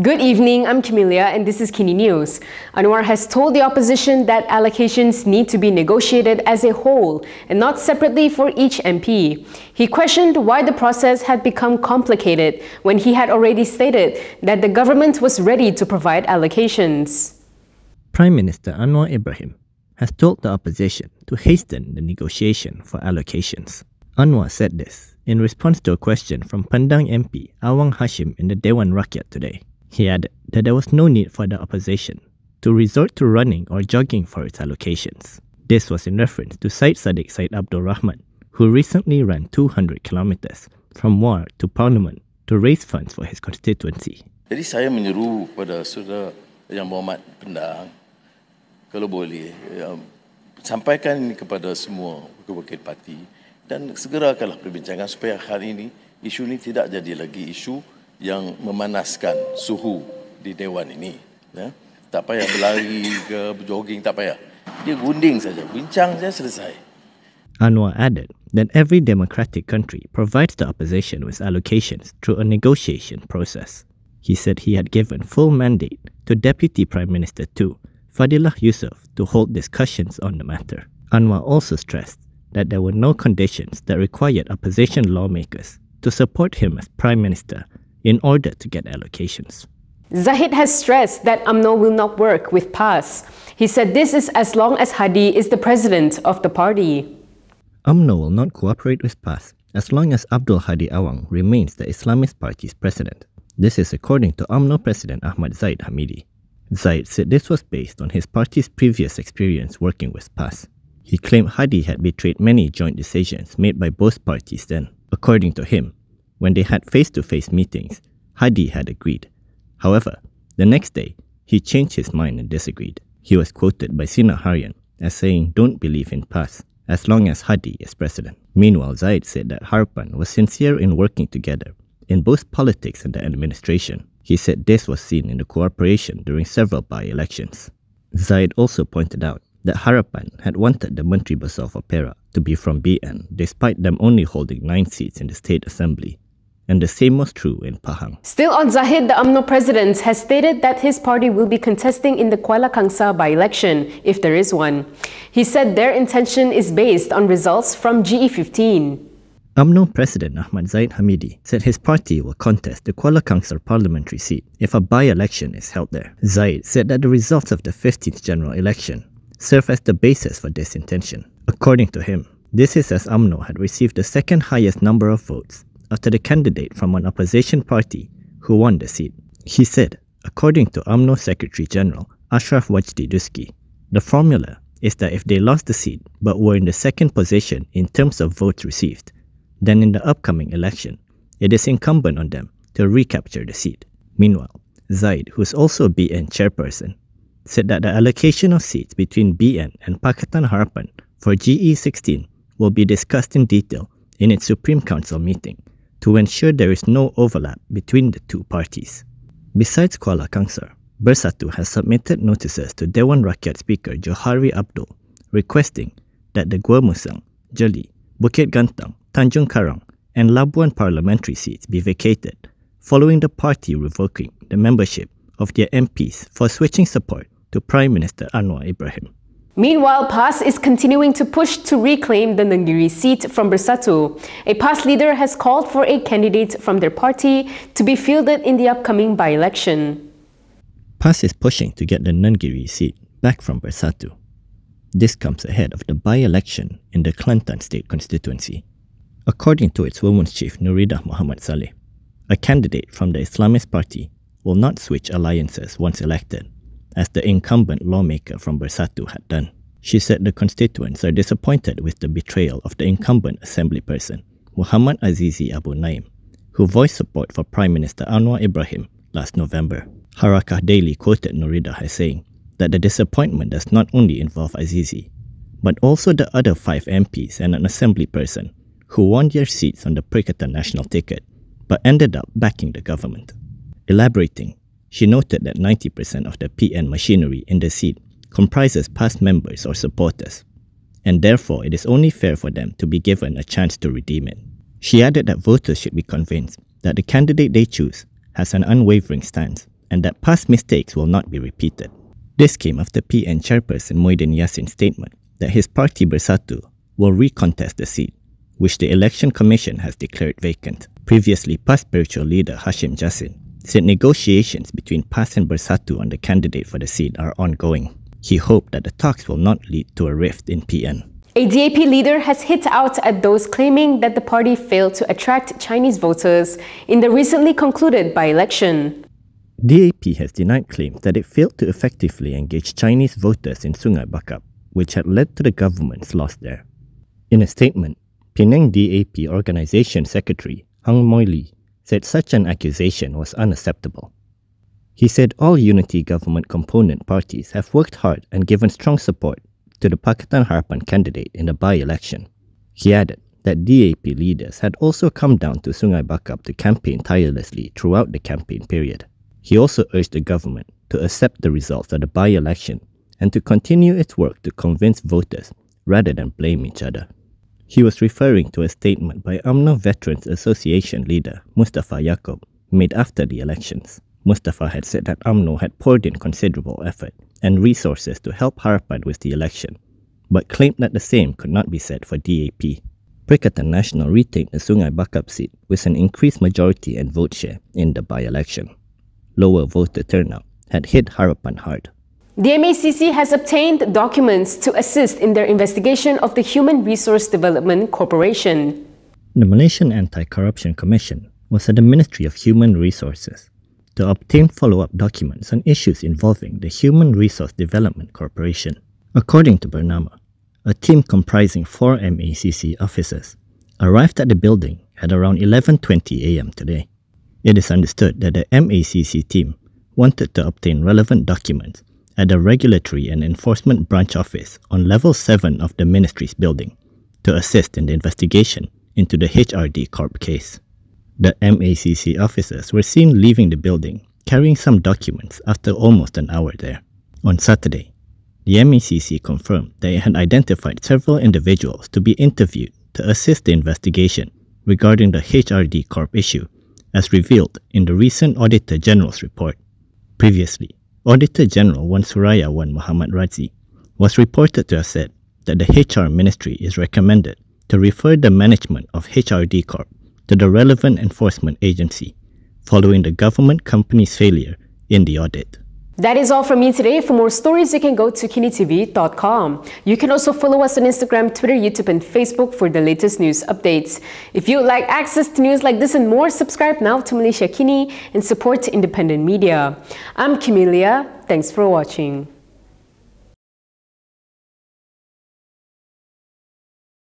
Good evening, I'm Camelia and this is KiniNews. Anwar has told the opposition that allocations need to be negotiated as a whole and not separately for each MP. He questioned why the process had become complicated when he had already stated that the government was ready to provide allocations. Prime Minister Anwar Ibrahim has told the opposition to hasten the negotiation for allocations. Anwar said this in response to a question from Tambun MP Awang Hashim in the Dewan Rakyat today. He added that there was no need for the opposition to resort to running or jogging for its allocations. This was in reference to Saddiq Syed Abdul Rahman, who recently ran 200 kilometers from Muda-Muar to Parliament to raise funds for his constituency. Jadi saya menyeru kepada saudara yang berhormat pendang, kalau boleh, sampaikan ini kepada semua wakil-wakil parti dan segerakanlah perbincangan supaya hari ini isu ini tidak jadi lagi isu yang memanaskan suhu di Dewan ini. Ya. Tak payah berlari ke jogging, tak payah. Dia gunding saja, bincang saja selesai. Anwar added that every democratic country provides the opposition with allocations through a negotiation process. He said he had given full mandate to Deputy Prime Minister 2, Fadillah Yusof, to hold discussions on the matter. Anwar also stressed that there were no conditions that required opposition lawmakers to support him as Prime Minister in order to get allocations. Zahid has stressed that AMNO will not work with PAS. He said this is as long as Hadi is the president of the party. AMNO will not cooperate with PAS as long as Abdul Hadi Awang remains the Islamist party's president. This is according to AMNO President Ahmad Zahid Hamidi. Zahid said this was based on his party's previous experience working with PAS. He claimed Hadi had betrayed many joint decisions made by both parties then. According to him, when they had face-to-face meetings, Hadi had agreed. However, the next day, he changed his mind and disagreed. He was quoted by Sina Harian as saying, "Don't believe in PAS as long as Hadi is president." Meanwhile, Syed said that Harapan was sincere in working together in both politics and the administration. He said this was seen in the cooperation during several by-elections. Syed also pointed out that Harapan had wanted the Menteri Besar for Perak to be from BN despite them only holding 9 seats in the State Assembly. And the same was true in Pahang. Still on Zahid, the UMNO president has stated that his party will be contesting in the Qua Council by-election, if there is one. He said their intention is based on results from GE15. UMNO President Ahmad Zahid Hamidi said his party will contest the Qua Council parliamentary seat if a by-election is held there. Zahid said that the results of the 15th general election serve as the basis for this intention. According to him, this is as UMNO had received the second highest number of votes after the candidate from an opposition party who won the seat. He said, according to UMNO Secretary General Ashraf Wajdi Duski, the formula is that if they lost the seat but were in the second position in terms of votes received, then in the upcoming election, it is incumbent on them to recapture the seat. Meanwhile, Zaid, who is also a BN chairperson, said that the allocation of seats between BN and Pakatan Harapan for GE16 will be discussed in detail in its Supreme Council meeting to ensure there is no overlap between the two parties. Besides Qua Council, Bersatu has submitted notices to Dewan Rakyat Speaker Johari Abdul requesting that the Gua Musang, Jeli, Bukit Gantang, Tanjung Karang and Labuan parliamentary seats be vacated following the party revoking the membership of their MPs for switching support to Prime Minister Anwar Ibrahim. Meanwhile, PAS is continuing to push to reclaim the Negeri seat from Bersatu. A PAS leader has called for a candidate from their party to be fielded in the upcoming by-election. PAS is pushing to get the Negeri seat back from Bersatu. This comes ahead of the by-election in the Kelantan State constituency. According to its Women's Chief Nuridah Muhammad Saleh, a candidate from the Islamist party will not switch alliances once elected, as the incumbent lawmaker from Bersatu had done. She said the constituents are disappointed with the betrayal of the incumbent assemblyperson, Muhammad Azizi Abu Naim, who voiced support for Prime Minister Anwar Ibrahim last November. Harakah Daily quoted Nuridah as saying that the disappointment does not only involve Azizi, but also the other 5 MPs and an assemblyperson who won their seats on the Perikatan Nasional ticket, but ended up backing the government. Elaborating, she noted that 90% of the PN machinery in the seat comprises past members or supporters, and therefore it is only fair for them to be given a chance to redeem it. She added that voters should be convinced that the candidate they choose has an unwavering stance and that past mistakes will not be repeated. This came after PN chairperson Muhyiddin Yassin's statement that his party Bersatu will recontest the seat, which the Election Commission has declared vacant. Previously, PAS spiritual leader Hashim Jassin said negotiations between PAS and Bersatu on the candidate for the seat are ongoing. He hoped that the talks will not lead to a rift in PN. A DAP leader has hit out at those claiming that the party failed to attract Chinese voters in the recently concluded by-election. DAP has denied claims that it failed to effectively engage Chinese voters in Sungai Bakap, which had led to the government's loss there. In a statement, Penang DAP Organisation Secretary Hang Moi Lee said such an accusation was unacceptable. He said all unity government component parties have worked hard and given strong support to the Pakatan Harapan candidate in the by-election. He added that DAP leaders had also come down to Sungai Bakap to campaign tirelessly throughout the campaign period. He also urged the government to accept the results of the by-election and to continue its work to convince voters rather than blame each other. He was referring to a statement by UMNO Veterans Association leader Mustafa Yaakob made after the elections. Mustafa had said that UMNO had poured in considerable effort and resources to help Harapan with the election, but claimed that the same could not be said for DAP. Perikatan Nasional retained the Sungai Bakap seat with an increased majority and vote share in the by-election. Lower voter turnout had hit Harapan hard. The MACC has obtained documents to assist in their investigation of the Human Resource Development Corporation. The Malaysian Anti-Corruption Commission was at the Ministry of Human Resources to obtain follow-up documents on issues involving the Human Resource Development Corporation. According to Bernama, a team comprising 4 MACC officers arrived at the building at around 11:20 a.m. today. It is understood that the MACC team wanted to obtain relevant documents at the Regulatory and Enforcement Branch Office on Level 7 of the Ministry's building to assist in the investigation into the HRD Corp case. The MACC officers were seen leaving the building carrying some documents after almost an hour there. On Saturday, the MACC confirmed that it had identified several individuals to be interviewed to assist the investigation regarding the HRD Corp issue, as revealed in the recent Auditor General's report. Previously, Auditor General Wan Suraya Wan Muhammad Razi was reported to have said that the HR Ministry is recommended to refer the management of HRD Corp to the relevant enforcement agency following the government company's failure in the audit. That is all from me today. For more stories, you can go to KiniTv.com. You can also follow us on Instagram, Twitter, YouTube, and Facebook for the latest news updates. If you would like access to news like this and more, subscribe now to Malaysia Kini and support independent media. I'm Camelia. Thanks for watching.